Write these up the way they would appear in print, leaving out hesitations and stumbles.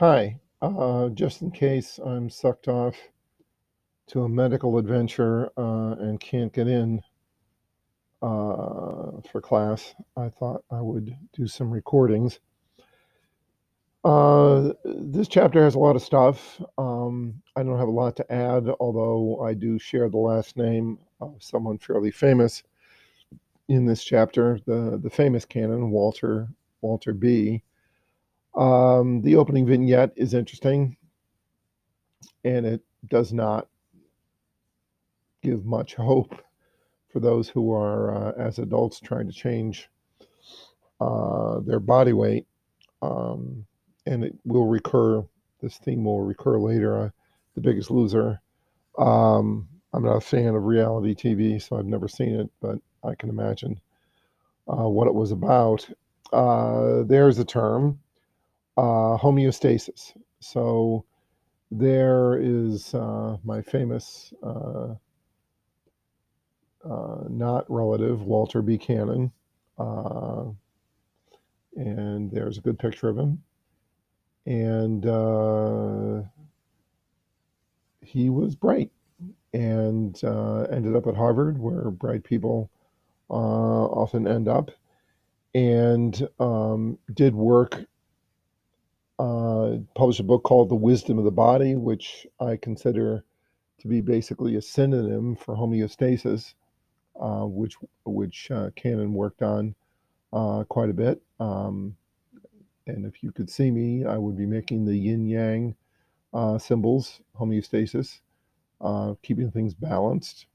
Hi. Just in case I'm sucked off to a medical adventure and can't get in for class, I thought I would do some recordings. This chapter has a lot of stuff. I don't have a lot to add, although I do share the last name of someone fairly famous in this chapter, the famous canon, Walter B. The opening vignette is interesting, and it does not give much hope for those who are, as adults, trying to change their body weight. Um, and it will recur, this theme will recur later. The Biggest Loser. I'm not a fan of reality TV, so I've never seen it, but I can imagine what it was about. There's a term, homeostasis. So there is my famous not relative, Walter Buchanan. Uh, and there's a good picture of him. And he was bright and ended up at Harvard, where bright people often end up, and did work, published a book called The Wisdom of the Body, which I consider to be basically a synonym for homeostasis, which Cannon worked on quite a bit. And if you could see me, I would be making the yin yang symbols, homeostasis, keeping things balanced.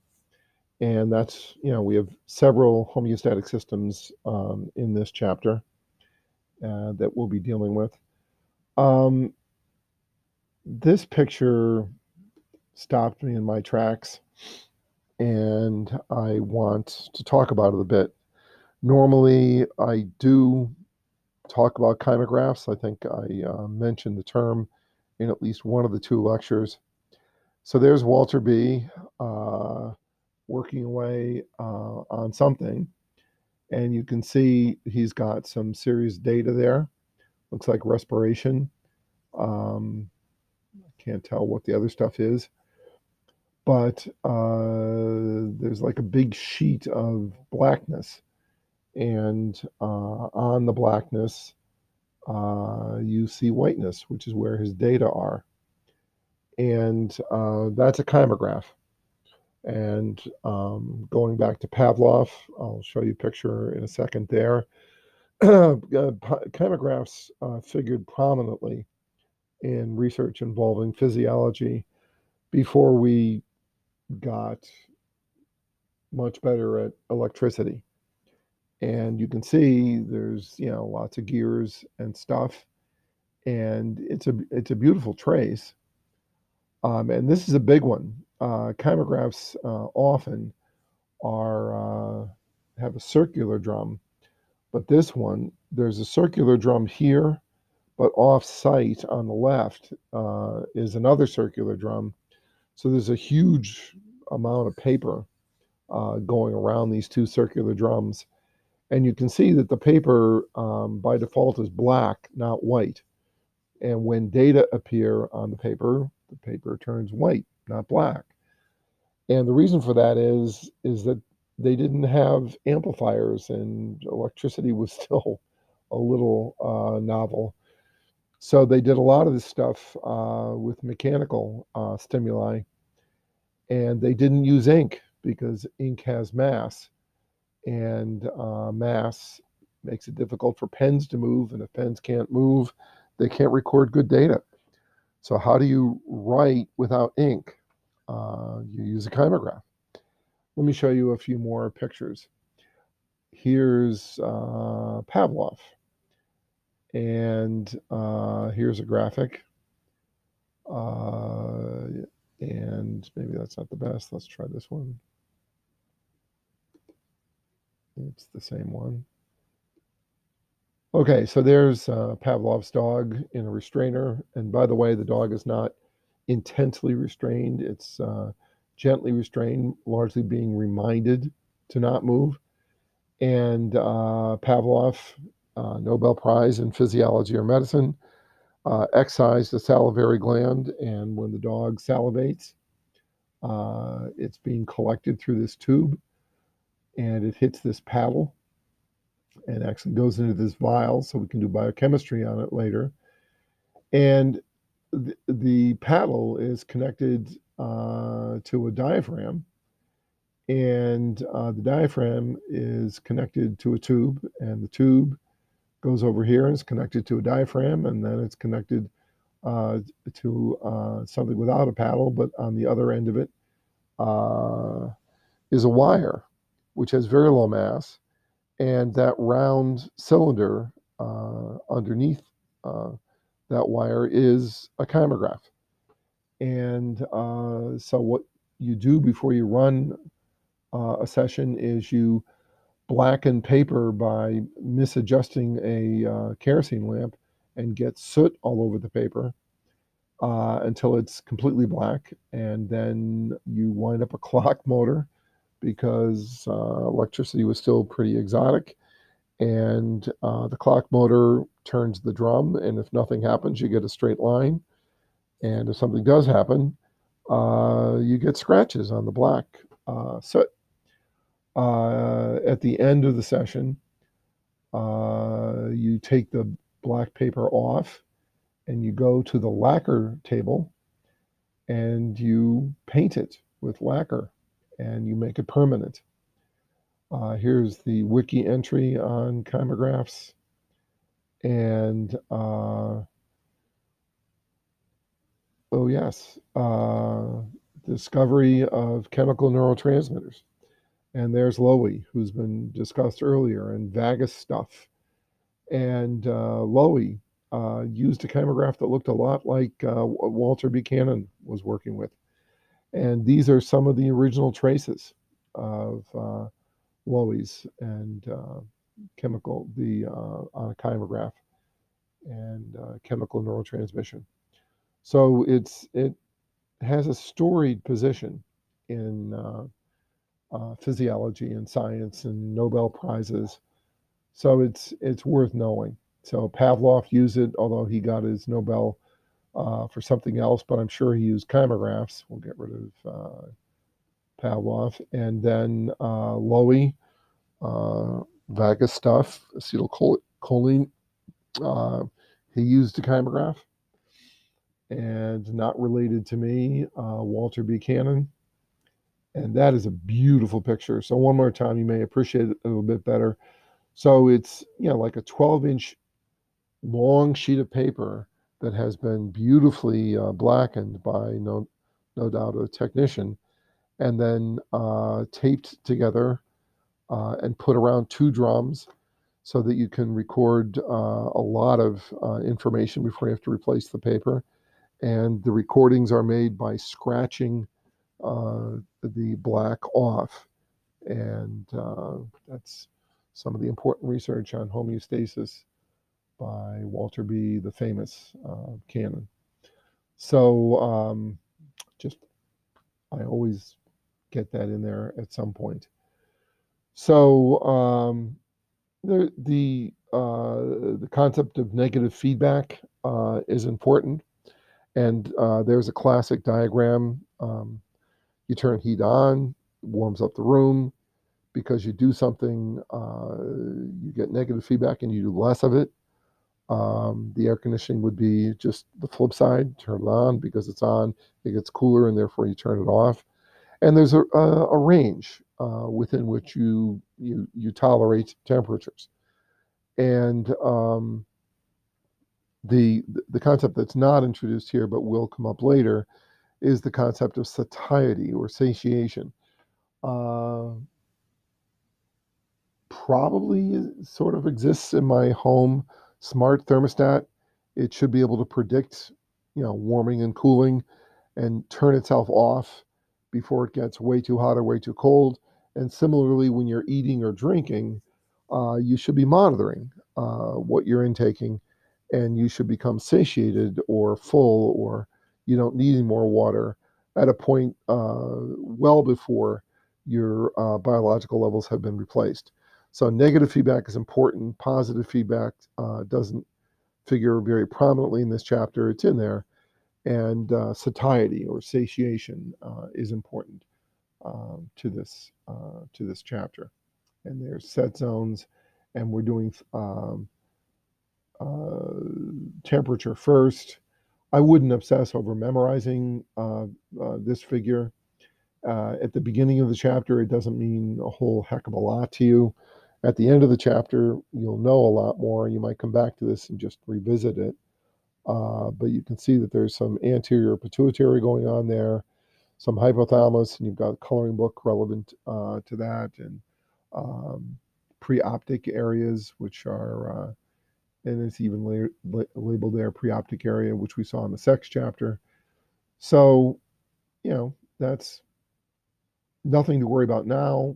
And that's, we have several homeostatic systems in this chapter that we'll be dealing with. Um, this picture stopped me in my tracks, and I want to talk about it a bit. Normally, I do talk about chymographs. I think I mentioned the term in at least one of the two lectures. So there's Walter B. Working away on something, and you can see he's got some serious data there. Looks like respiration. Can't tell what the other stuff is, but there's like a big sheet of blackness, and on the blackness, you see whiteness, which is where his data are. And that's a chymograph. And going back to Pavlov, I'll show you a picture in a second there. Chymographs figured prominently in research involving physiology before we got much better at electricity. And you can see there's lots of gears and stuff, and it's a beautiful trace. And this is a big one. Chymographs often are have a circular drum, but this one, there's a circular drum here, but off site on the left is another circular drum. So there's a huge amount of paper going around these two circular drums. And you can see that the paper by default is black, not white. And when data appear on the paper turns white, not black. And the reason for that is that they didn't have amplifiers, and electricity was still a little novel. So they did a lot of this stuff with mechanical stimuli, and they didn't use ink because ink has mass, and mass makes it difficult for pens to move, and if pens can't move, they can't record good data. So how do you write without ink? You use a chymograph. Let me show you a few more pictures. Here's Pavlov, and here's a graphic. And maybe that's not the best. Let's try this one. It's the same one. Okay, so there's Pavlov's dog in a restrainer. And by the way, the dog is not intensely restrained. It's gently restrained, largely being reminded to not move. And Pavlov, Nobel Prize in Physiology or Medicine, excise the salivary gland, and when the dog salivates, it's being collected through this tube, and it hits this paddle and actually goes into this vial, so we can do biochemistry on it later. And the paddle is connected to a diaphragm, and the diaphragm is connected to a tube, and the tube goes over here and is connected to a diaphragm, and then it's connected to something without a paddle, but on the other end of it is a wire, which has very low mass, and that round cylinder underneath that wire is a chymograph. And so what you do before you run a session is you blacken paper by misadjusting a kerosene lamp and get soot all over the paper until it's completely black. And then you wind up a clock motor because electricity was still pretty exotic. And the clock motor turns the drum, and if nothing happens, you get a straight line. And if something does happen, you get scratches on the black soot. At the end of the session, you take the black paper off and you go to the lacquer table and you paint it with lacquer and you make it permanent. Here's the wiki entry on chymographs. And oh yes, discovery of chemical neurotransmitters. And there's Lowy, who's been discussed earlier, and vagus stuff. And Lowy used a chymograph that looked a lot like Walter Buchanan was working with. And these are some of the original traces of Lowy's and chemical, on a chymograph and chemical neurotransmission. So it has a storied position in physiology and science and Nobel Prizes. So it's worth knowing. So Pavlov used it, although he got his Nobel for something else, but I'm sure he used chymographs. We'll get rid of Pavlov. And then Lowy, vagus stuff, acetylcholine, he used a chymograph. And not related to me, Walter Buchanan. And that is a beautiful picture. So one more time, you may appreciate it a little bit better. So it's, like a 12-inch long sheet of paper that has been beautifully blackened by no doubt a technician, and then taped together and put around 2 drums so that you can record a lot of information before you have to replace the paper. And the recordings are made by scratching the black off. And that's some of the important research on homeostasis by Walter B., the famous Cannon. So I always get that in there at some point. So the concept of negative feedback is important. And there's a classic diagram. You turn heat on, warms up the room. Because you do something, you get negative feedback and you do less of it. The air conditioning would be just the flip side. Turn it on because it's on. It gets cooler and therefore you turn it off. And there's a range within which you tolerate temperatures. And the concept that's not introduced here but will come up later is the concept of satiety or satiation. Probably sort of exists in my home smart thermostat. It should be able to predict, warming and cooling and turn itself off before it gets way too hot or way too cold. And similarly, when you're eating or drinking, you should be monitoring what you're intaking, and you should become satiated or full, or you don't need any more water at a point well before your biological levels have been replaced. So negative feedback is important. Positive feedback doesn't figure very prominently in this chapter. It's in there. And satiety or satiation is important to this chapter. And there's set zones, and we're doing temperature first. I wouldn't obsess over memorizing this figure. At the beginning of the chapter, it doesn't mean a whole heck of a lot to you. At the end of the chapter, you'll know a lot more. You might come back to this and just revisit it. But you can see that there's some anterior pituitary going on there, some hypothalamus, and you've got a coloring book relevant to that, and preoptic areas, which are, and it's even labeled there, preoptic area, which we saw in the sex chapter. So, that's nothing to worry about now.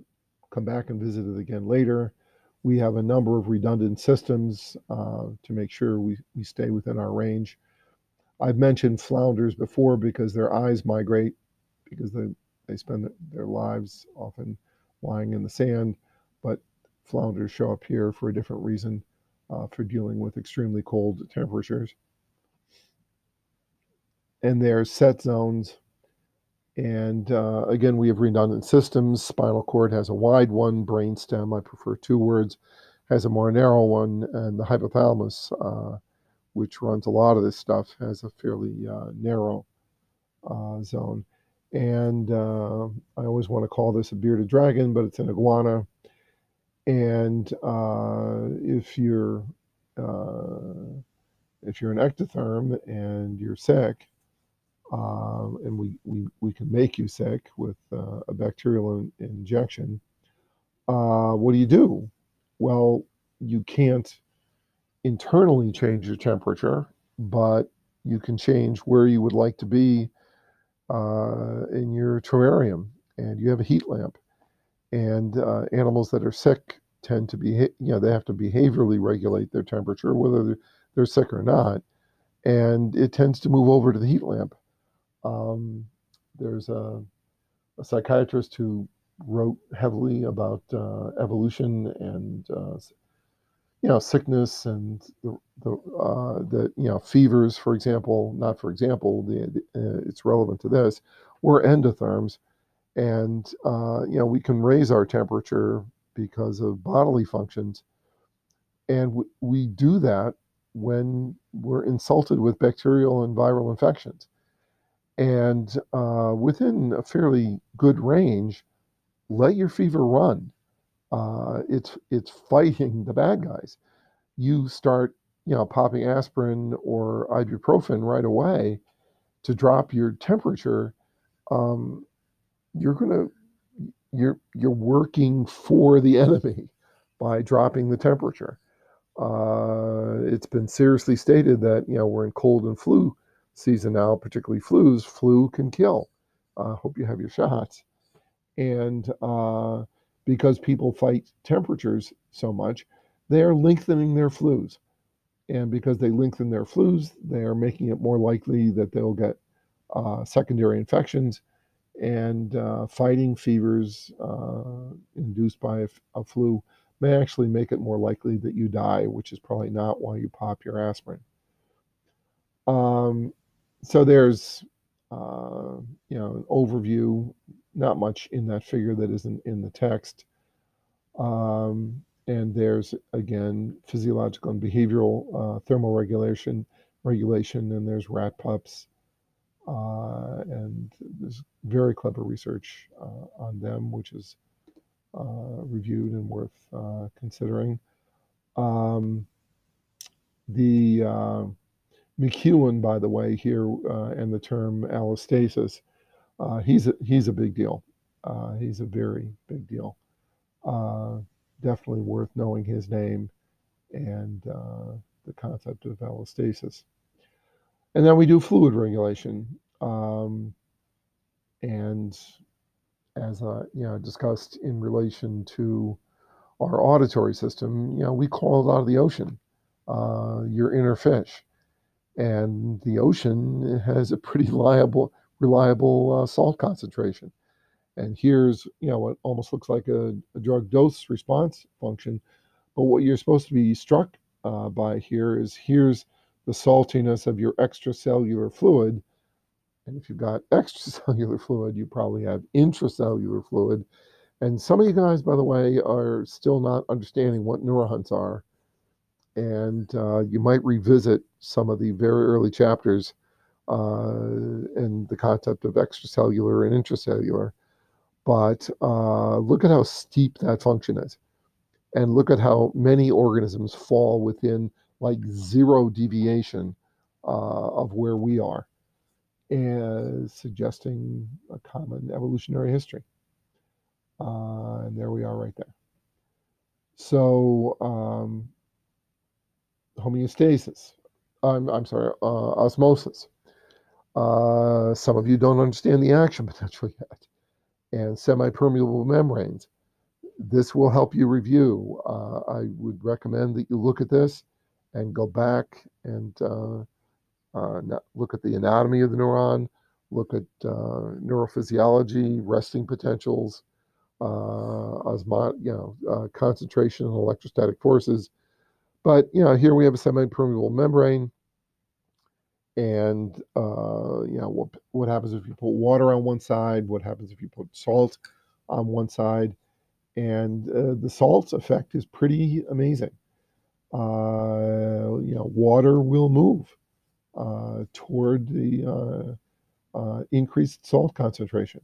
Come back and visit it again later. We have a number of redundant systems to make sure we stay within our range. I've mentioned flounders before because their eyes migrate because they spend their lives often lying in the sand, but flounders show up here for a different reason, for dealing with extremely cold temperatures. And there's set zones. And again, we have redundant systems. Spinal cord has a wide one, brainstem, I prefer 2 words, has a more narrow one, and the hypothalamus, which runs a lot of this stuff, has a fairly narrow zone. And I always want to call this a bearded dragon, but it's an iguana. And if you're an ectotherm and you're sick, and we can make you sick with a bacterial injection, what do? Well, you can't internally change your temperature, but you can change where you would like to be in your terrarium, and you have a heat lamp. And animals that are sick tend to be, they have to behaviorally regulate their temperature, whether they're sick or not, and it tends to move over to the heat lamp. There's a psychiatrist who wrote heavily about evolution and sickness and the fevers, for example. Not for example, it's relevant to this. We're endotherms, and we can raise our temperature because of bodily functions, and we do that when we're insulted with bacterial and viral infections. And within a fairly good range, let your fever run. It's fighting the bad guys. You start, popping aspirin or ibuprofen right away to drop your temperature. You're working for the enemy by dropping the temperature. It's been seriously stated that we're in cold and flu season now, particularly flus. Flu can kill. Hope you have your shots. And because people fight temperatures so much, they are lengthening their flus. And because they lengthen their flus, they are making it more likely that they'll get secondary infections, and fighting fevers induced by a flu may actually make it more likely that you die, which is probably not why you pop your aspirin. So there's, an overview, not much in that figure that isn't in the text. And there's, again, physiological and behavioral thermoregulation, and there's rat pups. And there's very clever research on them, which is reviewed and worth considering. The McEwen, by the way, here, and the term allostasis, he's a big deal. He's a very big deal. Definitely worth knowing his name and the concept of allostasis. And then we do fluid regulation. And as discussed in relation to our auditory system, we call it out of the ocean, your inner fish. And the ocean has a pretty reliable salt concentration. And here's, what almost looks like a drug dose response function. But what you're supposed to be struck by here is here's the saltiness of your extracellular fluid. And if you've got extracellular fluid, you probably have intracellular fluid. And some of you guys, by the way, are still not understanding what neurons are. And you might revisit some of the very early chapters and the concept of extracellular and intracellular. But look at how steep that function is. And look at how many organisms fall within like zero deviation of where we are, and suggesting a common evolutionary history. And there we are right there. So, homeostasis, I'm sorry, osmosis. Some of you don't understand the action potential yet. And semi-permeable membranes. This will help you review. I would recommend that you look at this and go back and look at the anatomy of the neuron, look at neurophysiology, resting potentials, concentration and electrostatic forces. But here we have a semi-permeable membrane, and what happens if you put water on one side? What happens if you put salt on one side? And the salt's effect is pretty amazing. Water will move toward the increased salt concentration.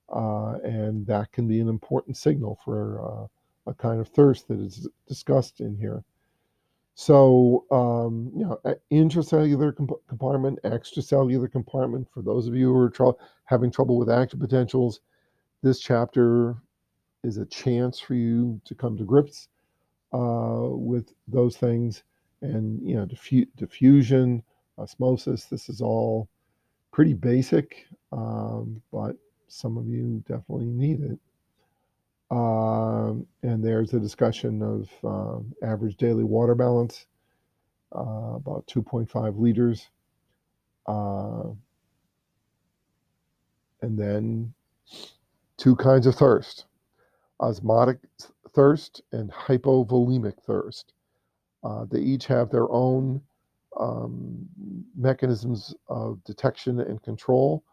And that can be an important signal for a kind of thirst that is discussed in here. So, intracellular compartment, extracellular compartment, for those of you who are having trouble with action potentials, this chapter is a chance for you to come to grips with those things. And, diffusion, osmosis, this is all pretty basic, but some of you definitely need it. And there's a discussion of average daily water balance, about 2.5 liters. And then two kinds of thirst: osmotic thirst and hypovolemic thirst. They each have their own mechanisms of detection and control.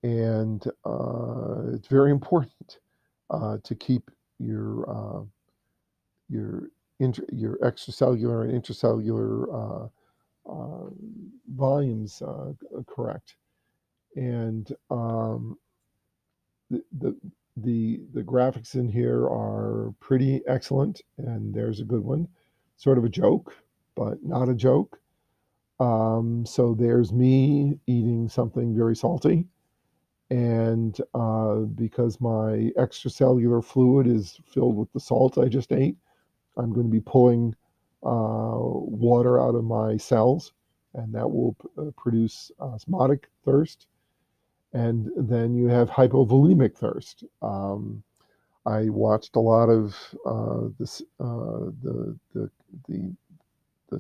And it's very important to keep your extracellular and intracellular volumes correct. And the graphics in here are pretty excellent. And there's a good one, sort of a joke, but not a joke. So there's me eating something very salty. And because my extracellular fluid is filled with the salt I just ate, I'm going to be pulling water out of my cells, and that will produce osmotic thirst. And then you have hypovolemic thirst. I watched a lot of the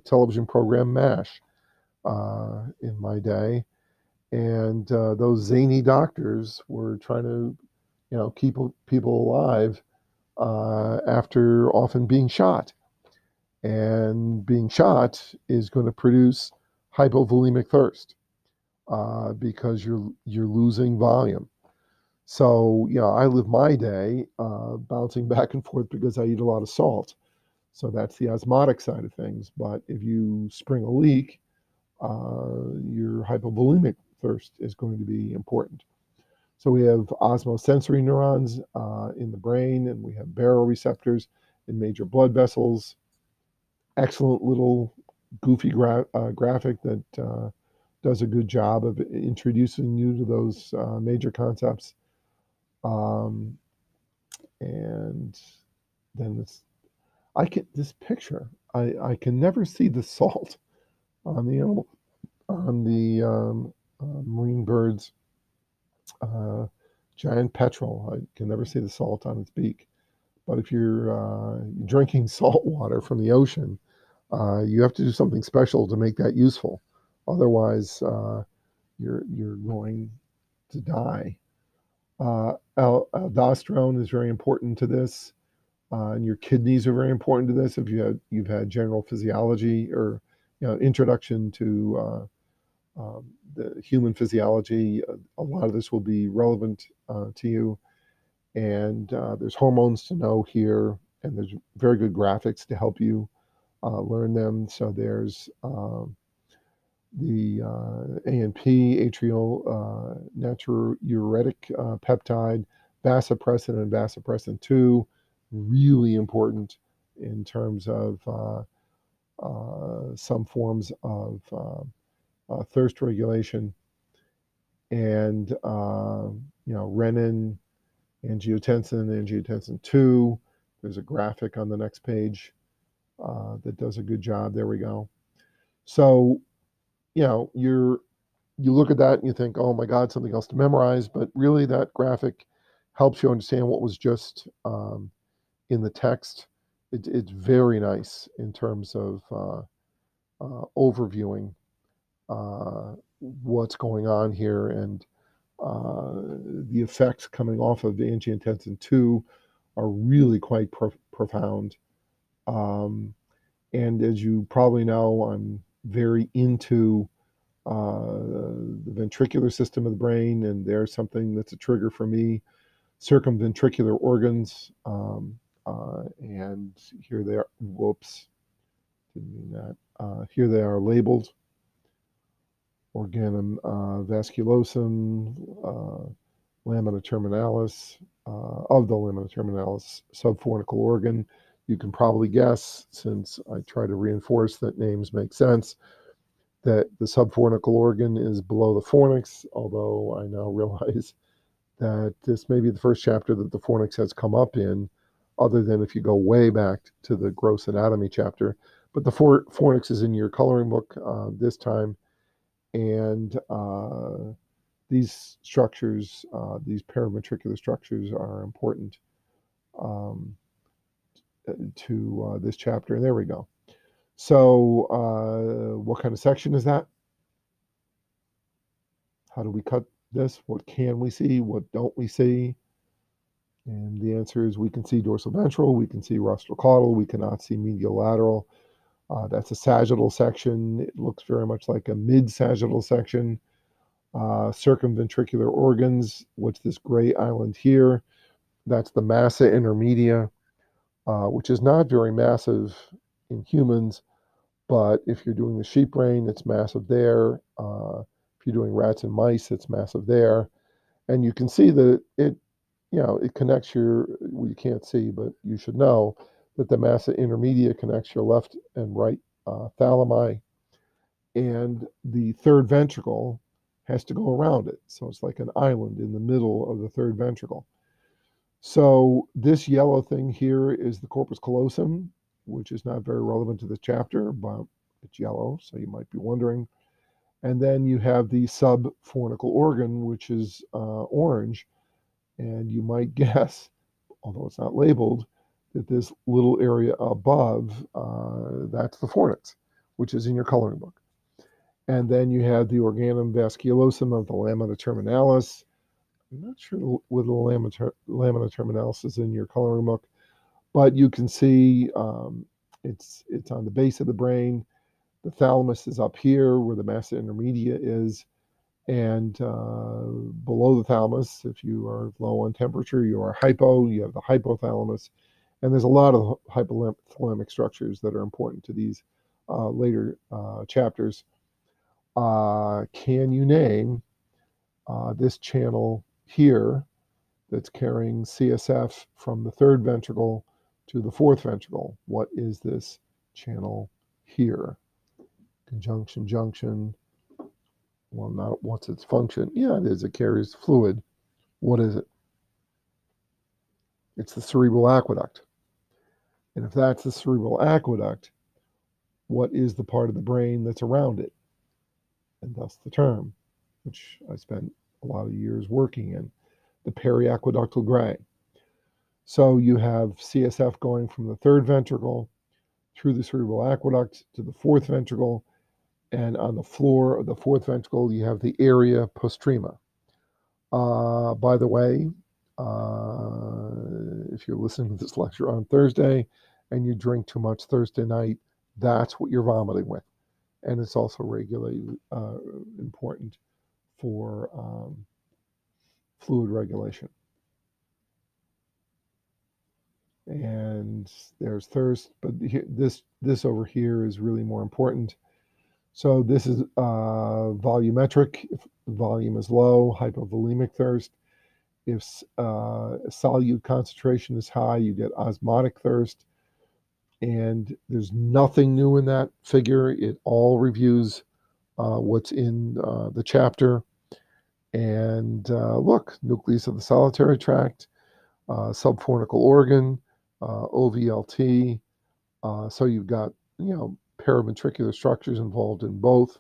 television program MASH in my day. And those zany doctors were trying to, keep people alive after often being shot. And being shot is going to produce hypovolemic thirst because you're losing volume. So, I live my day bouncing back and forth because I eat a lot of salt. So that's the osmotic side of things. But if you spring a leak, your hypovolemic thirst is going to be important. So we have osmosensory neurons in the brain, and we have baroreceptors in major blood vessels. Excellent little goofy graphic that does a good job of introducing you to those major concepts. And then this picture, I can never see the salt on the animal, on the marine birds. Giant petrel, I can never see the salt on its beak. But if you're drinking salt water from the ocean, you have to do something special to make that useful. Otherwise, you're going to die. Aldosterone is very important to this, and your kidneys are very important to this. If you've had general physiology or introduction to the human physiology. A lot of this will be relevant to you. And there's hormones to know here, and there's very good graphics to help you learn them. So there's the ANP, atrial natriuretic peptide, vasopressin and vasopressin 2, really important in terms of some forms of thirst regulation. And, renin, angiotensin 2. There's a graphic on the next page that does a good job. There we go. So, you look at that and you think, oh my God, something else to memorize. But really, that graphic helps you understand what was just in the text. It's very nice in terms of overviewing what's going on here, and the effects coming off of the angiotensin 2 are really quite profound. And as you probably know, I'm very into the ventricular system of the brain, and there's something that's a trigger for me: circumventricular organs. And here they are. Whoops, didn't mean that. Here they are labeled: organum vasculosum, lamina terminalis, of the lamina terminalis, subfornical organ. You can probably guess, since I try to reinforce that names make sense, that the subfornical organ is below the fornix, although I now realize that this may be the first chapter that the fornix has come up in, other than if you go way back to the gross anatomy chapter. But the fornix is in your coloring book this time. And these structures, these paraventricular structures, are important to this chapter. And there we go. So what kind of section is that? How do we cut this? What can we see? What don't we see? And the answer is we can see dorsal ventral, we can see rostrocaudal, we cannot see medial lateral. That's a sagittal section. It looks very much like a mid-sagittal section. Circumventricular organs, what's this gray island here? That's the massa intermedia, which is not very massive in humans, but if you're doing the sheep brain, it's massive there. If you're doing rats and mice, it's massive there. And you can see that it connects well, you can't see, but you should know that the massa intermedia connects your left and right thalami, and the third ventricle has to go around it. So it's like an island in the middle of the third ventricle. So this yellow thing here is the corpus callosum, which is not very relevant to this chapter, but it's yellow, so you might be wondering. And then you have the subfornical organ, which is orange. And you might guess, although it's not labeled, that this little area above, that's the fornix, which is in your coloring book. And then you have the organum vasculosum of the lamina terminalis. I'm not sure whether the lamina terminalis is in your coloring book, but you can see it's on the base of the brain. The thalamus is up here where the massa intermedia is. And below the thalamus, if you are low on temperature, you are hypo, you have the hypothalamus. And there's a lot of hypothalamic structures that are important to these later chapters. Can you name this channel here that's carrying CSF from the third ventricle to the fourth ventricle? What is this channel here? Conjunction, junction. Well, not what's its function? Yeah, it is. It carries fluid. What is it? It's the cerebral aqueduct. And if that's the cerebral aqueduct, what is the part of the brain that's around it? And thus the term, which I spent a lot of years working in, the periaqueductal gray. So you have CSF going from the third ventricle through the cerebral aqueduct to the fourth ventricle, and on the floor of the fourth ventricle, you have the area postrema. By the way, if you're listening to this lecture on Thursday and you drink too much Thursday night, that's what you're vomiting with. and it's also important for fluid regulation. And there's thirst, but here, this over here is really more important. So this is volumetric. If the volume is low, hypovolemic thirst. If solute concentration is high, you get osmotic thirst. And there's nothing new in that figure. It all reviews what's in the chapter. And look, nucleus of the solitary tract, subfornical organ, OVLT. So you've got, paraventricular structures involved in both.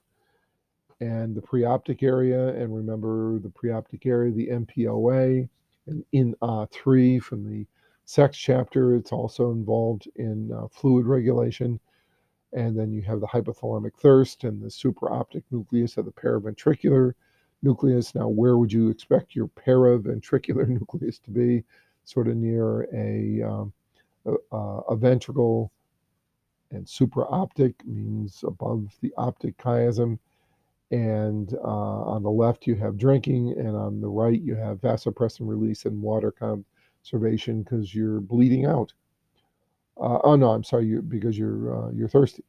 And the preoptic area, and remember the preoptic area, the MPOA, and in 3 from the sex chapter, it's also involved in fluid regulation. And then you have the hypothalamic thirst and the supraoptic nucleus of the paraventricular nucleus. Now, where would you expect your paraventricular nucleus to be? Sort of near a ventricle, and supraoptic means above the optic chiasm. And on the left, you have drinking, and on the right, you have vasopressin release and water conservation because you're bleeding out. Oh no, I'm sorry, because you're thirsty.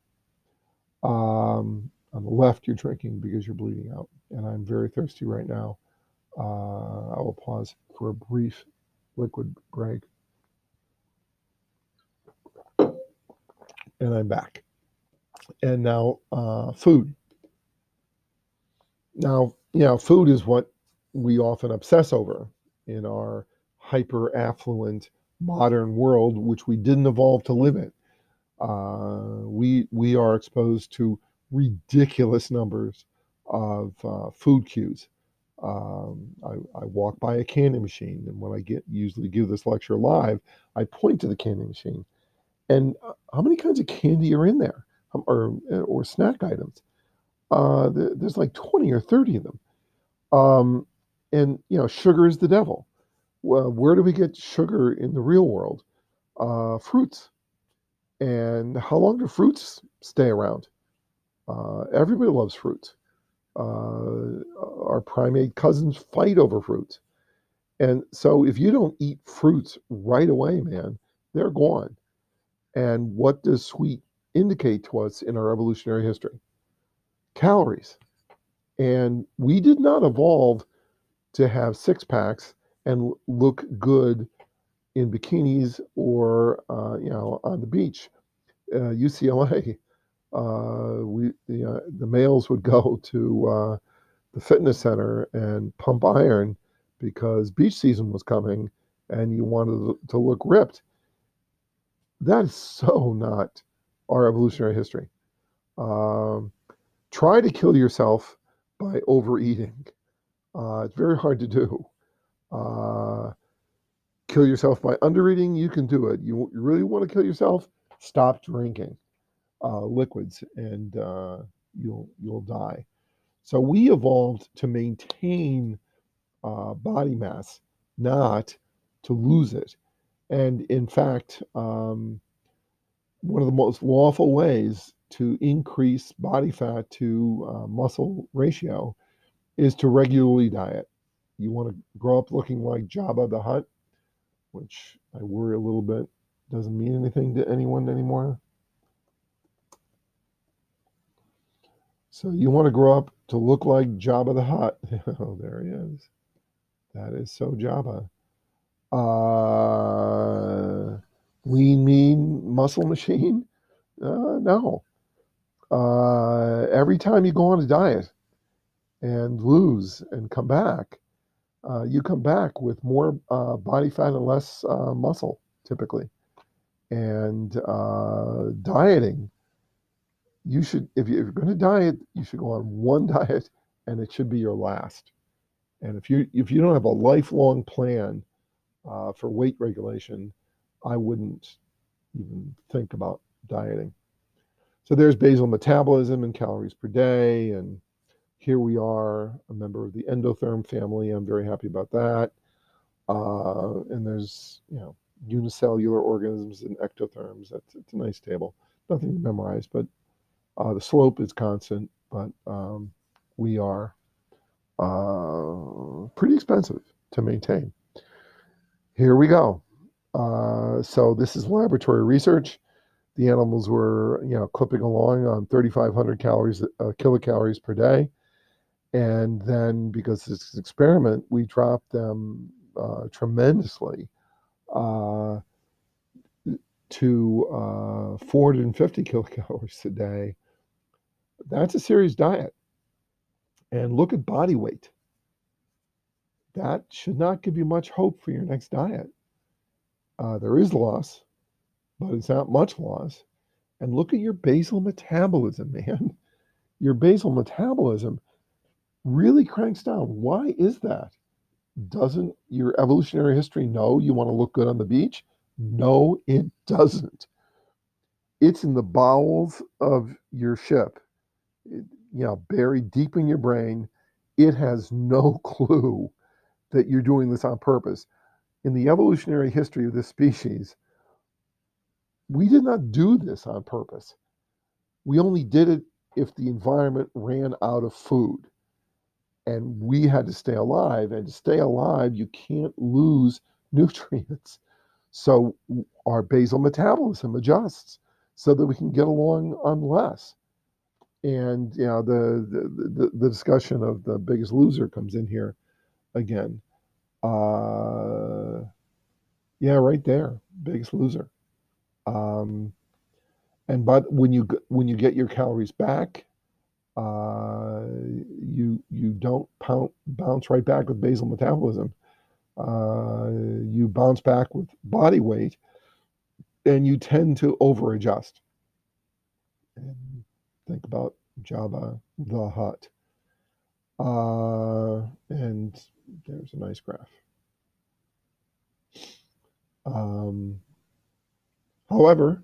On the left, you're drinking because you're bleeding out, and I'm very thirsty right now. I will pause for a brief liquid break, and I'm back. And now, food. Now, food is what we often obsess over in our hyper affluent modern world, which we didn't evolve to live in. We are exposed to ridiculous numbers of food cues. I walk by a candy machine, and when I usually give this lecture live, I point to the candy machine, and how many kinds of candy are in there, or snack items? There's like 20 or 30 of them. Um, and sugar is the devil. Well, where do we get sugar in the real world? Fruits. And how long do fruits stay around? Everybody loves fruits. Our primate cousins fight over fruits. And so if you don't eat fruits right away, man, they're gone. And what does sweet indicate to us in our evolutionary history? Calories. And we did not evolve to have six packs and look good in bikinis or on the beach. UCLA, the males would go to the fitness center and pump iron because beach season was coming, and you wanted to look ripped. That is so not our evolutionary history. Try to kill yourself by overeating. It's very hard to do. Kill yourself by undereating, you can do it. You really want to kill yourself? Stop drinking liquids, and you'll die. So we evolved to maintain body mass, not to lose it. And in fact, one of the most lawful ways to increase body fat to muscle ratio is to regularly diet. You want to grow up looking like Jabba the Hutt, which I worry a little bit doesn't mean anything to anyone anymore. So you want to grow up to look like Jabba the Hutt. Oh, there he is. That is so Jabba. Lean, mean muscle machine? No. Every time you go on a diet and lose and come back, you come back with more body fat and less muscle, typically. And dieting, you should, if you're going to diet, you should go on one diet, and it should be your last. And if you don't have a lifelong plan for weight regulation, I wouldn't even think about dieting. So there's basal metabolism and calories per day, and here we are, a member of the endotherm family. I'm very happy about that. And there's unicellular organisms and ectotherms. It's a nice table. Nothing to memorize, but The slope is constant, but we are pretty expensive to maintain. Here we go. So this is laboratory research. The animals were, clipping along on 3,500 calories, kilocalories per day. And then, because it's an experiment, we dropped them tremendously uh, to 450 kilocalories a day. That's a serious diet. And look at body weight. That should not give you much hope for your next diet. There is loss, but it's not much loss. And look at your basal metabolism, man. Your basal metabolism really cranks down. Why is that? Doesn't your evolutionary history know you want to look good on the beach? No, it doesn't. It's in the bowels of your ship, buried deep in your brain. It has no clue that you're doing this on purpose. In the evolutionary history of this species, we did not do this on purpose. We only did it if the environment ran out of food and we had to stay alive. And to stay alive, you can't lose nutrients. So our basal metabolism adjusts so that we can get along on less. And the discussion of the Biggest Loser comes in here again. Yeah, right there, Biggest Loser. Um, but when you get your calories back, you don't bounce right back with basal metabolism. You bounce back with body weight, and you tend to over adjust. And think about Jabba the Hutt. And there's a nice graph. Um, However,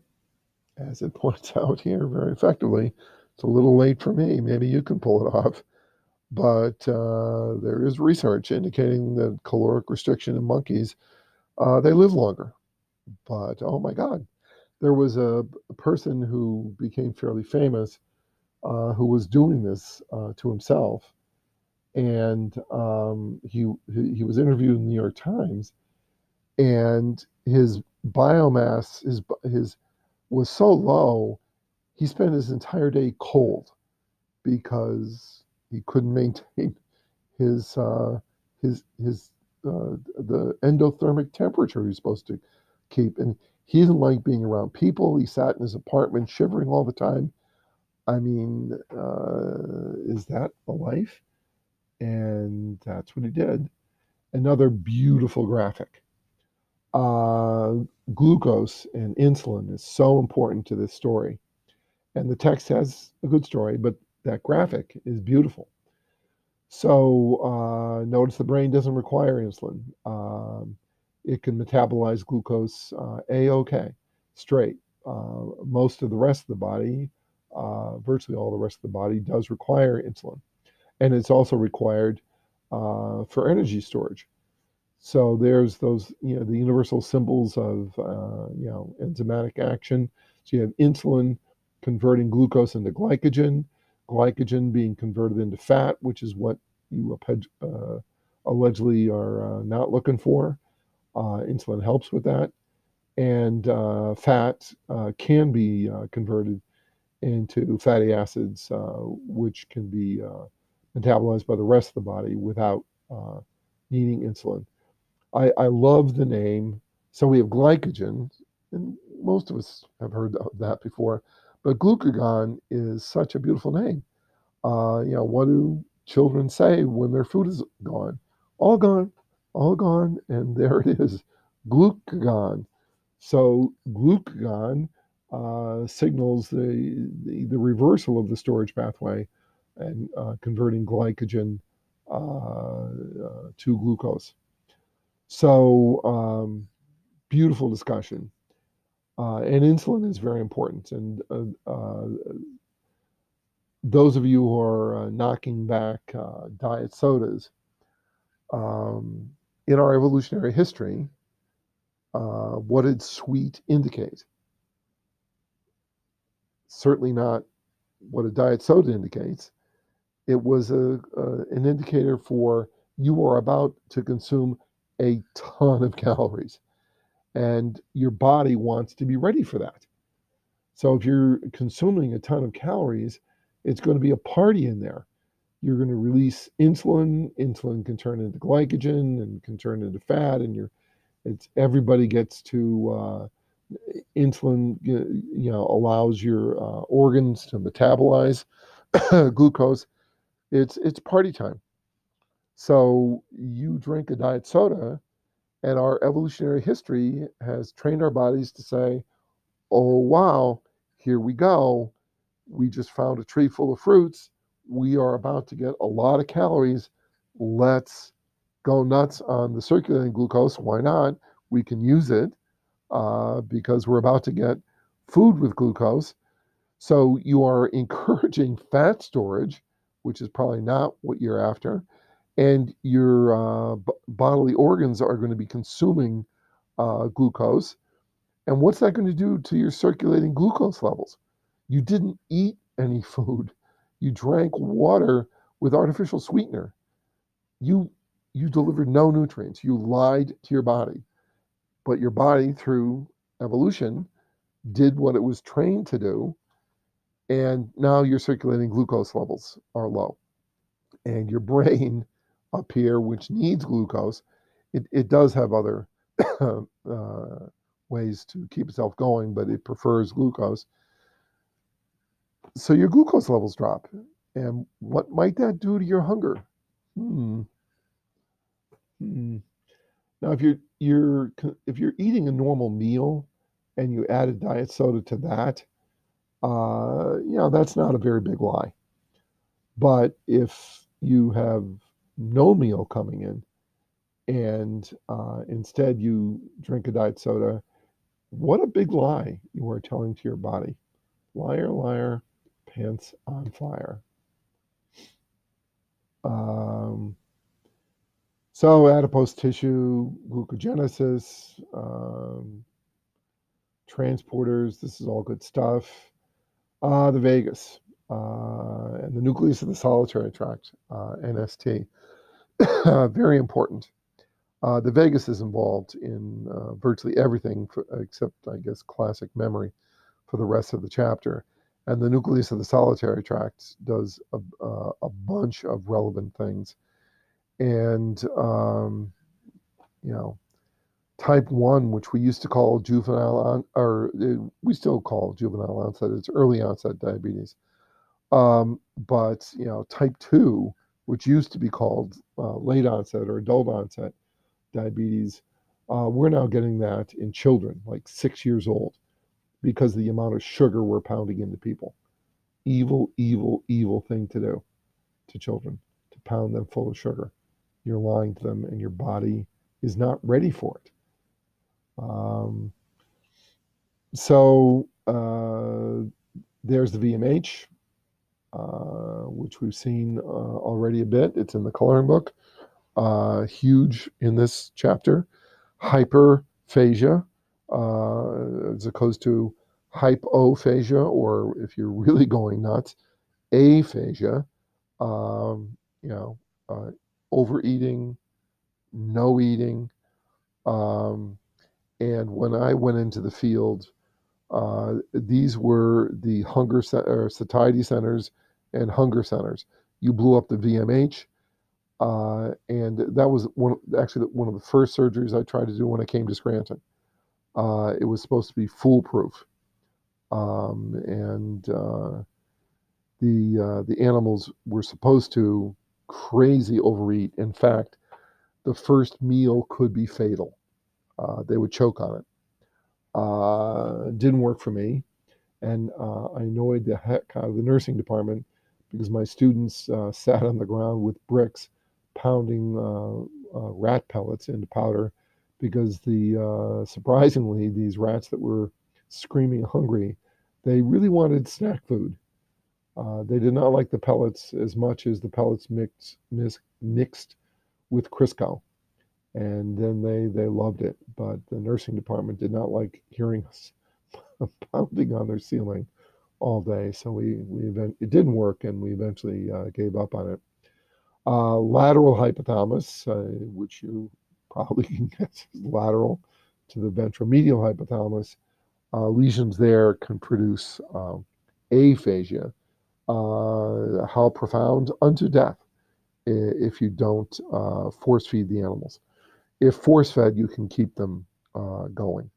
as it points out here very effectively, it's a little late for me. Maybe you can pull it off. But there is research indicating that caloric restriction in monkeys, they live longer. But oh my God, there was a person who became fairly famous who was doing this to himself, and he was interviewed in the New York Times, and his biomass his was so low, he spent his entire day cold because he couldn't maintain his the endothermic temperature he's supposed to keep, and he didn't like being around people. He sat in his apartment shivering all the time. I mean, is that a life? And that's what he did. Another beautiful graphic. Uh, Glucose and insulin is so important to this story. And the text has a good story, but that graphic is beautiful. So notice the brain doesn't require insulin. It can metabolize glucose A-OK, straight. Most of the rest of the body, virtually all the rest of the body, does require insulin. And it's also required for energy storage. So there's those, the universal symbols of, enzymatic action. So you have insulin converting glucose into glycogen being converted into fat, which is what you allegedly are not looking for. Insulin helps with that. And fat can be converted into fatty acids, which can be metabolized by the rest of the body without needing insulin. I love the name. So we have glycogen, and most of us have heard of that before, but glucagon is such a beautiful name. What do children say when their food is gone? All gone, all gone, and there it is, glucagon. So glucagon signals the reversal of the storage pathway and converting glycogen to glucose. So beautiful discussion. And insulin is very important. And those of you who are knocking back diet sodas, um, in our evolutionary history, what did sweet indicate? Certainly not, what a diet soda indicates. It was an indicator for you are about to consume a ton of calories, and your body wants to be ready for that. So if you're consuming a ton of calories, it's going to be a party in there. You're going to release insulin. Insulin can turn into glycogen and can turn into fat, and it's everybody gets to insulin. Allows your organs to metabolize glucose. It's party time. So you drink a diet soda, and our evolutionary history has trained our bodies to say, "Oh wow, here we go. We just found a tree full of fruits. We are about to get a lot of calories. Let's go nuts on the circulating glucose. Why not? We can use it because we're about to get food with glucose." So you are encouraging fat storage, which is probably not what you're after, and your bodily organs are going to be consuming glucose. And what's that going to do to your circulating glucose levels? You didn't eat any food. You drank water with artificial sweetener. You you delivered no nutrients. You lied to your body. But your body, through evolution, did what it was trained to do, and now your circulating glucose levels are low. And your brain up here, which needs glucose, it does have other uh, ways to keep itself going, but it prefers glucose. So your glucose levels drop. And what might that do to your hunger? Hmm. Hmm. Now, if you're eating a normal meal and you add a diet soda to that, that's not a very big lie. But if you have no meal coming in and instead you drink a diet soda, what a big lie you are telling to your body. Liar, liar, pants on fire. Um, so, adipose tissue, glucogenesis, transporters, this is all good stuff. The vagus and the nucleus of the solitary tract, NST, very important. The vagus is involved in virtually everything except, I guess, classic memory for the rest of the chapter. And the nucleus of the solitary tract does a bunch of relevant things. And, you know, type 1, which we used to call we still call juvenile onset, it's early onset diabetes. But, type 2, which used to be called late onset or adult onset diabetes, we're now getting that in children, like 6 years old, because of the amount of sugar we're pounding into people. Evil, evil, evil thing to do to children, to pound them full of sugar. You're lying to them, and your body is not ready for it. So there's the VMH, which we've seen already a bit. It's in the coloring book. Huge in this chapter. Hyperphagia, as opposed to hypophagia, or if you're really going nuts, aphasia. Um, you know, overeating, no eating. Um, and when I went into the field, these were the or satiety centers and hunger centers. You blew up the VMH, and that was actually one of the first surgeries I tried to do when I came to Scranton. It was supposed to be foolproof, and the animals were supposed to crazy overeat. In fact, the first meal could be fatal. They would choke on it. Didn't work for me, and I annoyed the heck out of the nursing department because my students sat on the ground with bricks, pounding rat pellets into powder, because surprisingly, these rats that were screaming hungry, they really wanted snack food. They did not like the pellets as much as the pellets mixed with Crisco, and then they loved it. But the nursing department did not like hearing us pounding on their ceiling all day. So it didn't work, and we eventually gave up on it. Lateral hypothalamus, which you probably can guess is lateral to the ventromedial hypothalamus. Lesions there can produce aphasia. How profound? Unto death if you don't force feed the animals. If force fed, you can keep them going.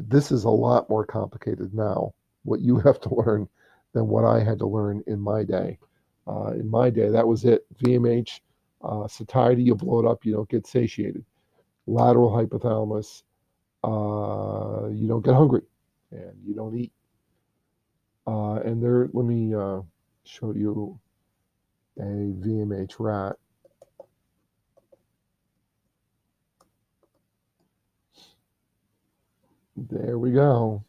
This is a lot more complicated now, what you have to learn, than what I had to learn in my day. In my day, that was it. VMH, satiety, you blow it up, you don't get satiated. Lateral hypothalamus, you don't get hungry and you don't eat. And there, let me show you a VMH rat. There we go.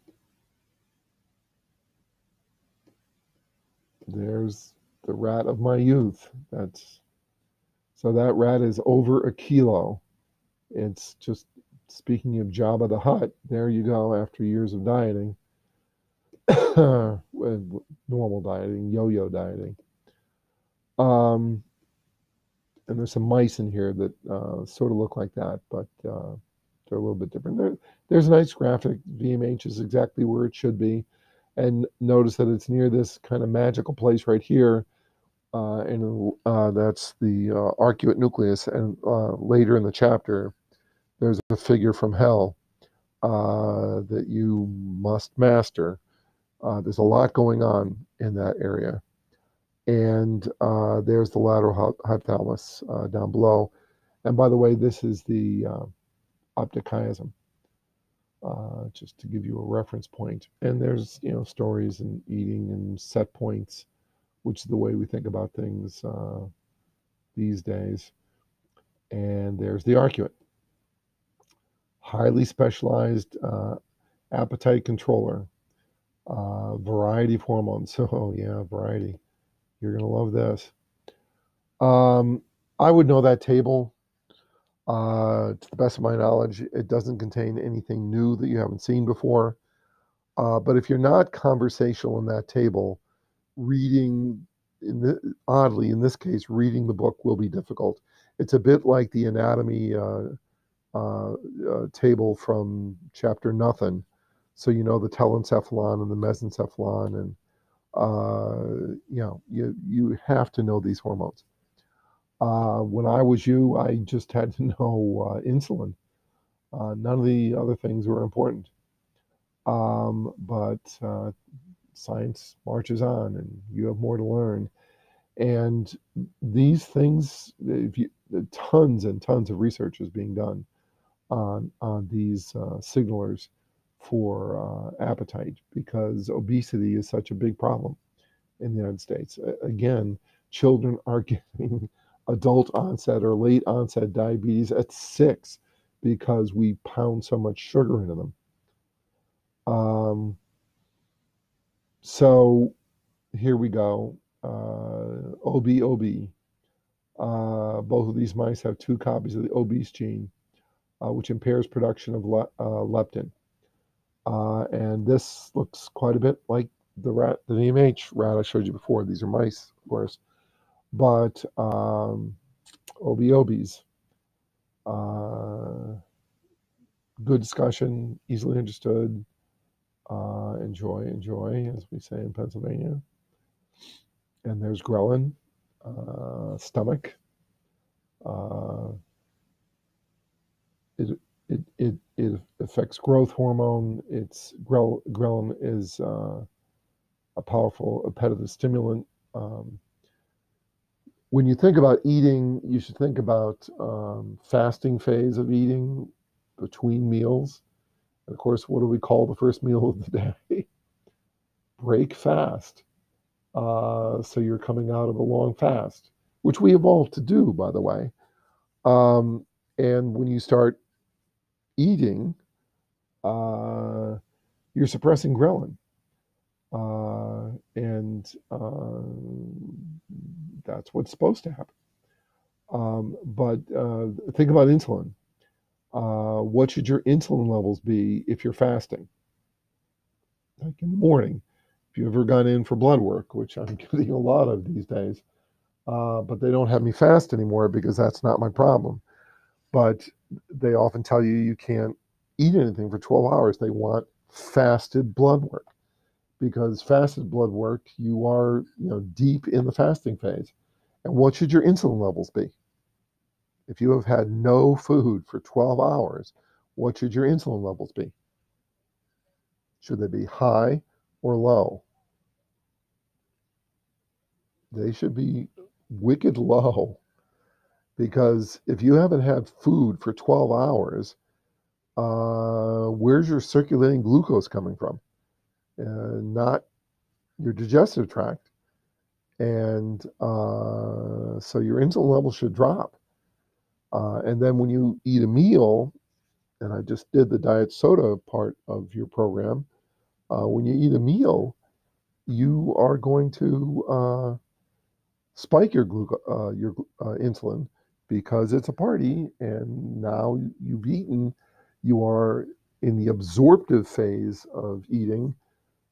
There's the rat of my youth. So that rat is over a kilo. It's just, speaking of Jabba the Hutt, there you go after years of dieting, with normal dieting, yo-yo dieting. And there's some mice in here that sort of look like that, but they're a little bit different. There's a nice graphic. VMH is exactly where it should be. And notice that it's near this kind of magical place right here. And that's the arcuate nucleus. And later in the chapter, there's a figure from hell that you must master. There's a lot going on in that area. And there's the lateral hypothalamus down below. And by the way, this is the optic chiasm, just to give you a reference point. And there's, stories and eating and set points, which is the way we think about things these days. And there's the arcuate, highly specialized appetite controller, variety of hormones. So yeah, variety. You're going to love this. I would know that table. To the best of my knowledge, it doesn't contain anything new that you haven't seen before. But if you're not conversational in that table, reading, oddly, in this case, reading the book will be difficult. It's a bit like the anatomy table from chapter nothing. So you know the telencephalon and the mesencephalon, and you have to know these hormones. When I was you, I just had to know insulin. None of the other things were important. But science marches on, and you have more to learn. And these things, tons and tons of research is being done on these signalers for appetite, because obesity is such a big problem in the United States. Again, children are getting adult onset or late onset diabetes at 6 because we pound so much sugar into them. So here we go. OB. Both of these mice have 2 copies of the obese gene, which impairs production of leptin. And this looks quite a bit like the VMH rat I showed you before. These are mice, of course. But OBs, good discussion, easily understood. Enjoy, as we say in Pennsylvania. And there's ghrelin, stomach. It affects growth hormone. Ghrelin is a powerful appetitive stimulant. When you think about eating, you should think about fasting phase of eating between meals. And of course, what do we call the first meal of the day? Break fast. So you're coming out of a long fast, which we evolved to do, by the way. And when you start eating, you're suppressing ghrelin. And that's what's supposed to happen. But think about insulin. What should your insulin levels be if you're fasting? like in the morning. If you ever gone in for blood work, which I'm getting a lot of these days, but they don't have me fast anymore because that's not my problem. But they often tell you you can't eat anything for 12 hours. They want fasted blood work because fasted blood work, you are, deep in the fasting phase. And what should your insulin levels be? If you have had no food for 12 hours, what should your insulin levels be? Should they be high or low? They should be wicked low because if you haven't had food for 12 hours, where's your circulating glucose coming from? Not your digestive tract. And so your insulin level should drop. And then when you eat a meal, and I just did the diet soda part of your program, when you eat a meal, you are going to spike your insulin because it's a party, and now you've eaten. You are in the absorptive phase of eating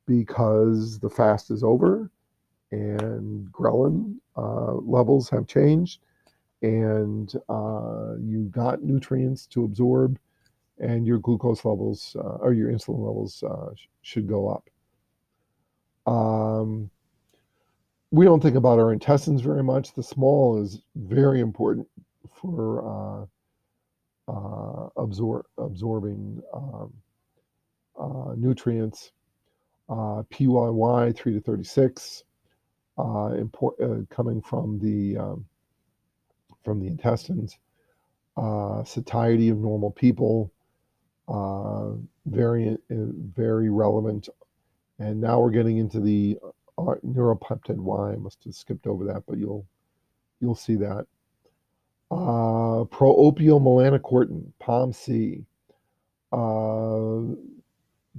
because the fast is over and ghrelin levels have changed, and you got nutrients to absorb, and your glucose levels or your insulin levels should go up. Um, we don't think about our intestines very much. The small is very important for absorbing nutrients. PYY 3 to 36, coming from the intestines. Satiety of normal people, very relevant. And now we're getting into the neuropeptide Y. I must have skipped over that, but you'll see that. Proopio melanocortin, POMC.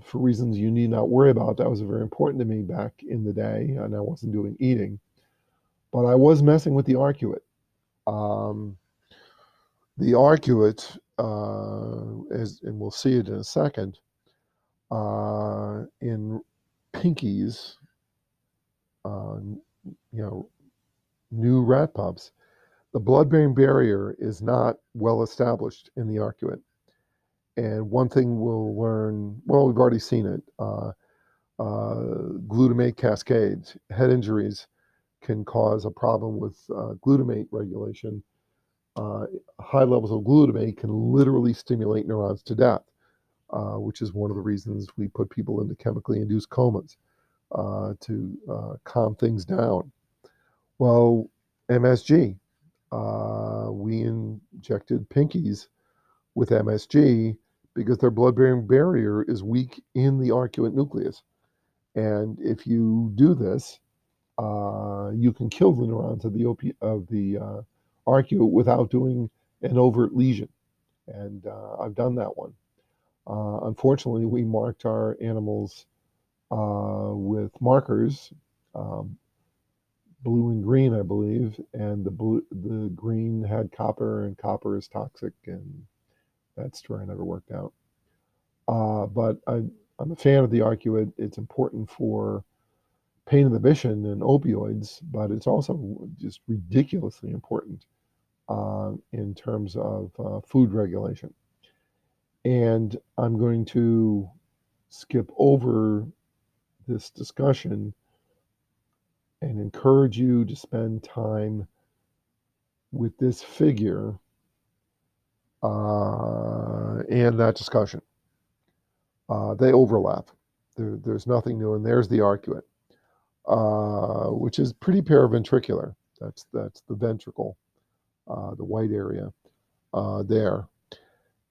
For reasons you need not worry about, that was very important to me back in the day, and I wasn't doing eating, but I was messing with the arcuate. Um, the arcuate, and we'll see it in a second, in pinkies, new rat pups, the blood-brain barrier is not well established in the arcuate. And one thing we'll learn, well, we've already seen it, glutamate cascades. Head injuries can cause a problem with glutamate regulation. High levels of glutamate can literally stimulate neurons to death, which is one of the reasons we put people into chemically induced comas to calm things down. Well, MSG, we injected pinkies with MSG because their blood-brain barrier is weak in the arcuate nucleus. And if you do this, you can kill the neurons of the arcuate without doing an overt lesion. And I've done that one. Unfortunately, we marked our animals with markers, um, blue and green, I believe, and the green had copper, and copper is toxic, and that story never worked out. But I'm a fan of the arcuate. It's important for pain inhibition and opioids, but it's also just ridiculously important in terms of food regulation. And I'm going to skip over this discussion and encourage you to spend time with this figure and that discussion. They overlap. There's nothing new, and there's the arcuate, which is pretty paraventricular. That's the ventricle, the white area there.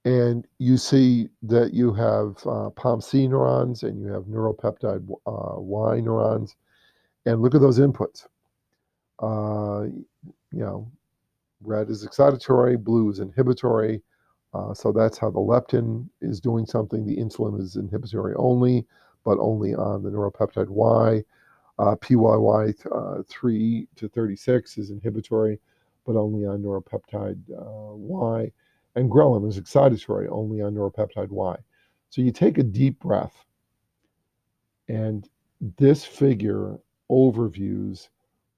And you see that you have POMC neurons and you have neuropeptide Y neurons. And look at those inputs. You know, red is excitatory, blue is inhibitory. So that's how the leptin is doing something. The insulin is inhibitory only, but only on the neuropeptide Y. PYY 3 to 36 is inhibitory, but only on neuropeptide Y. And ghrelin is excitatory only on neuropeptide Y. So you take a deep breath And this figure overviews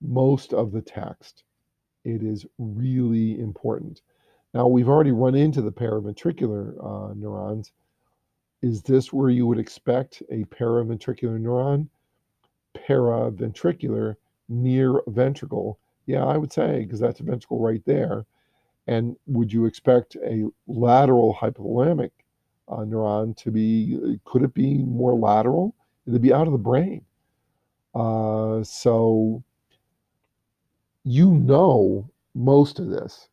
most of the text. It is really important. Now, we've already run into the paraventricular neurons. Is this where you would expect a paraventricular neuron? Paraventricular, near ventricle. Yeah, I would say, because that's a ventricle right there. And would you expect a lateral hypothalamic neuron to be, could it be more lateral? It'd be out of the brain. So you know most of this.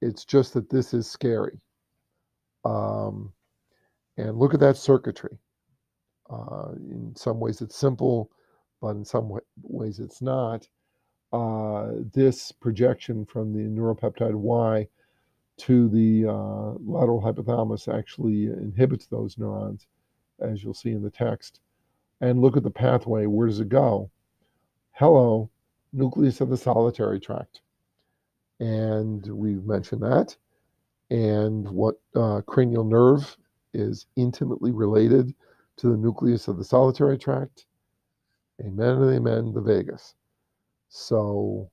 It's just that this is scary. Um, and look at that circuitry. In some ways it's simple, but in some ways it's not. This projection from the neuropeptide Y to the lateral hypothalamus actually inhibits those neurons, as you'll see in the text. And look at the pathway. Where does it go? Hello, nucleus of the solitary tract. And we've mentioned that. And what cranial nerve is intimately related to the nucleus of the solitary tract? Amen and amen, the vagus. So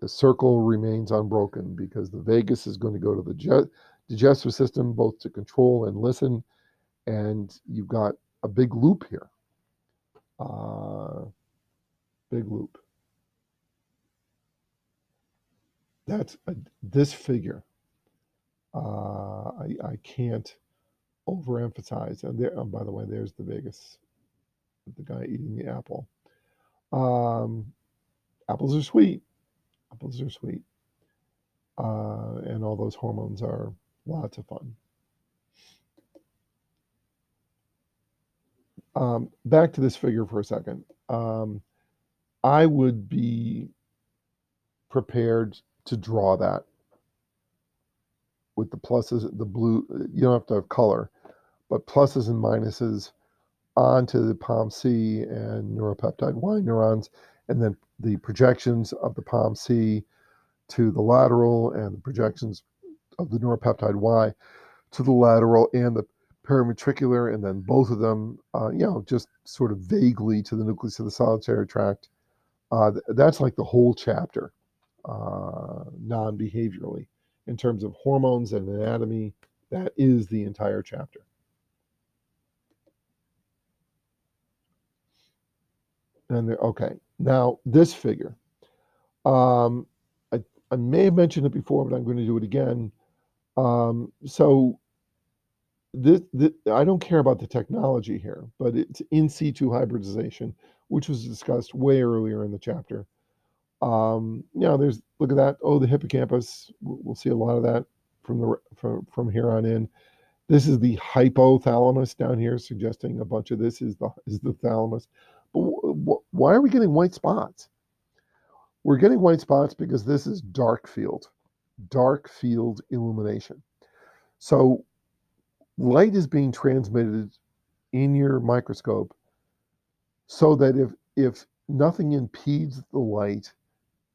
the circle remains unbroken because the vagus is going to go to the digestive system both to control and listen, and you've got a big loop here. Big loop. That's this figure. I can't overemphasize. And there, by the way, there's the vagus, the guy eating the apple. Apples are sweet. Apples are sweet. And all those hormones are lots of fun. Back to this figure for a second. I would be prepared to draw that with the pluses, the blue. You don't have to have color, but pluses and minuses onto the POMC and neuropeptide Y neurons, and then the projections of the POMC to the lateral and the projections of the neuropeptide Y to the lateral and the paraventricular, and then both of them, just sort of vaguely to the nucleus of the solitary tract. That's like the whole chapter, non-behaviorally. In terms of hormones and anatomy, that is the entire chapter. And okay, now this figure. Um, I may have mentioned it before, but I'm going to do it again. So this, I don't care about the technology here, but it's in situ hybridization, which was discussed way earlier in the chapter. There's, look at that. Oh, the hippocampus. We'll see a lot of that from here on in. This is the hypothalamus down here, suggesting a bunch of this is the thalamus. But why are we getting white spots? We're getting white spots because this is dark field illumination. So light is being transmitted in your microscope so that if nothing impedes the light,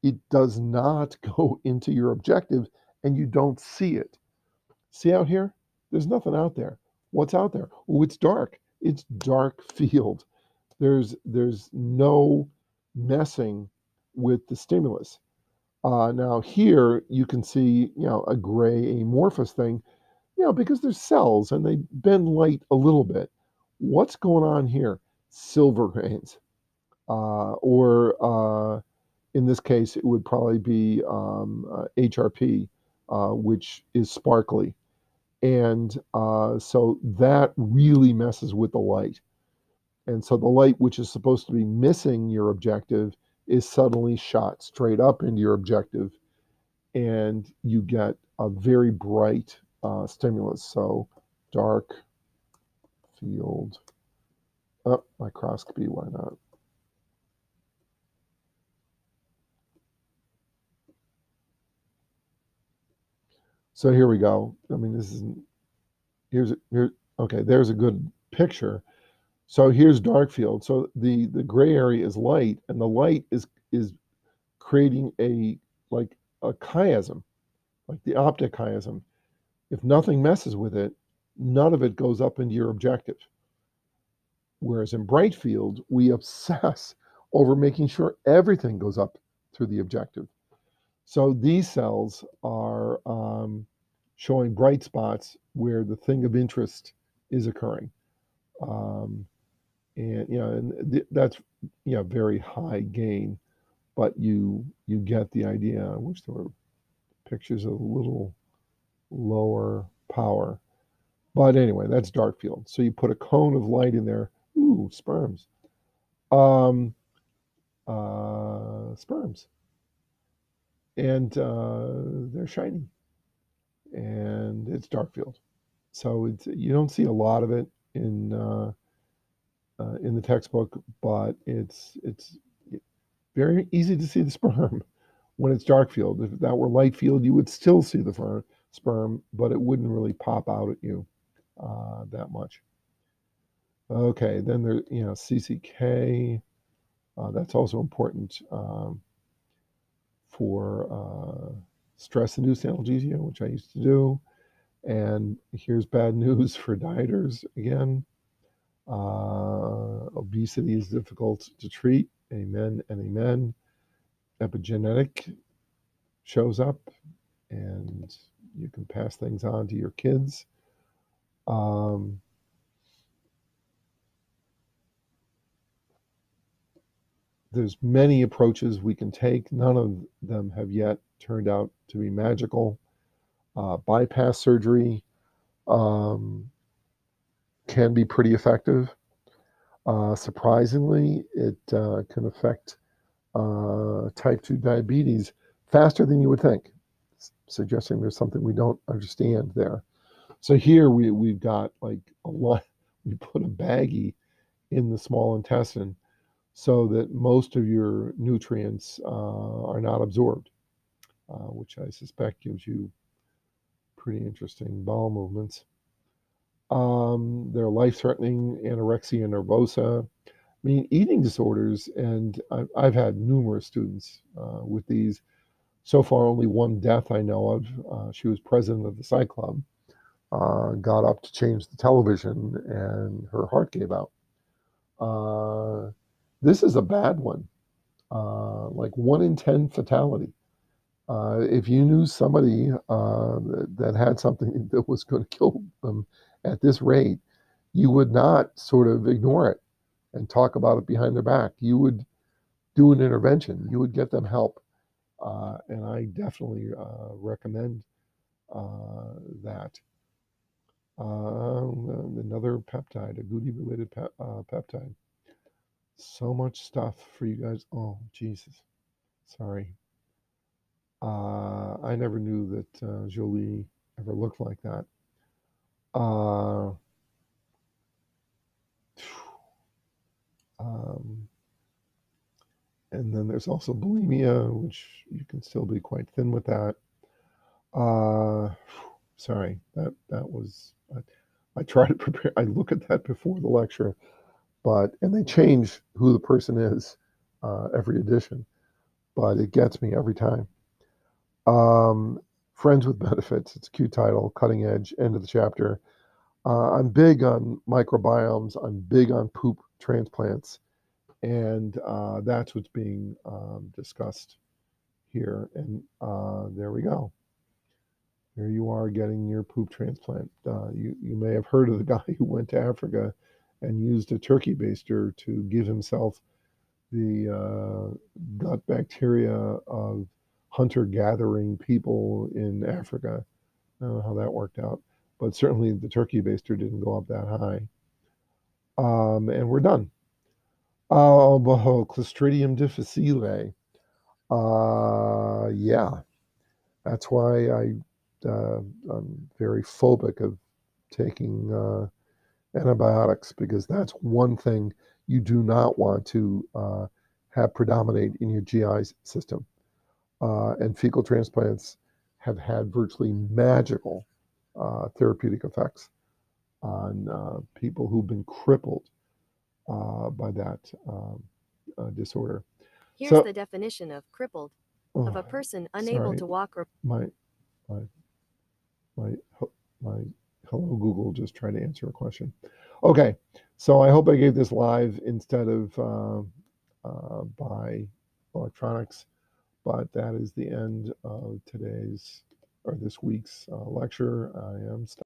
it does not go into your objective and you don't see it. See out here? There's nothing out there. What's out there? Oh, it's dark. It's dark field. There's no messing with the stimulus. Now here you can see, a gray amorphous thing, because there's cells and they bend light a little bit. What's going on here? Silver grains, or in this case, it would probably be HRP, which is sparkly. And so that really messes with the light. And so the light, which is supposed to be missing your objective, is suddenly shot straight up into your objective. And you get a very bright stimulus. So dark field. Oh, microscopy, why not? So here we go. I mean, this is okay, there's a good picture. So here's dark field. So the gray area is light, and the light is creating like a chiasm, like the optic chiasm. If nothing messes with it, none of it goes up into your objective. Whereas in bright field, we obsess over making sure everything goes up through the objective. So these cells are showing bright spots where the thing of interest is occurring. And that's very high gain, but you get the idea. I wish there were pictures of a little lower power. But anyway, that's dark field. So you put a cone of light in there. Ooh, sperms. Sperms. And they're shiny. And it's dark field. So you don't see a lot of it in the textbook, but it's very easy to see the sperm when it's dark field. If that were light field, you would still see the sperm, but it wouldn't really pop out at you that much. Okay, then there, CCK. That's also important for stress-induced analgesia, which I used to do. And here's bad news for dieters again. Obesity is difficult to treat. Amen and amen. Epigenetic shows up, and you can pass things on to your kids. There's many approaches we can take. None of them have yet turned out to be magical. Bypass surgery can be pretty effective. Surprisingly, it can affect type 2 diabetes faster than you would think, suggesting there's something we don't understand there. So here we've got like a lot. We put a baggie in the small intestine so that most of your nutrients are not absorbed, which I suspect gives you pretty interesting bowel movements. They're life-threatening anorexia nervosa. I mean, eating disorders, and I've had numerous students with these. So far, only one death I know of. She was president of the Psych Club, got up to change the television, and her heart gave out. This is a bad one, like 1 in 10 fatality. If you knew somebody that had something that was going to kill them at this rate, you would not sort of ignore it and talk about it behind their back. You would do an intervention. You would get them help. And I definitely recommend that. Another peptide, a Goody-related peptide. So much stuff for you guys. Oh, Jesus. Sorry. I never knew that Jolie ever looked like that. And then there's also bulimia, which you can still be quite thin with that. Sorry, that was, I try to prepare, I look at that before the lecture, and they change who the person is every edition, but it gets me every time. Friends with Benefits, it's a cute title, cutting edge, end of the chapter. I'm big on microbiomes, I'm big on poop transplants, and that's what's being discussed here. And there we go. Here you are getting your poop transplant. You may have heard of the guy who went to Africa and used a turkey baster to give himself the gut bacteria of hunter-gathering people in Africa. I don't know how that worked out, but certainly the turkey baster didn't go up that high. And we're done. Clostridium difficile. Yeah, that's why I'm very phobic of taking antibiotics, because that's one thing you do not want to have predominate in your GI system. And fecal transplants have had virtually magical therapeutic effects on people who've been crippled by that disorder. Here's the definition of crippled: of a person unable sorry, to walk or... My hello Google just tried to answer a question. Okay, So I hope I gave this live instead of by electronics, but that is the end of today's or this week's lecture. I am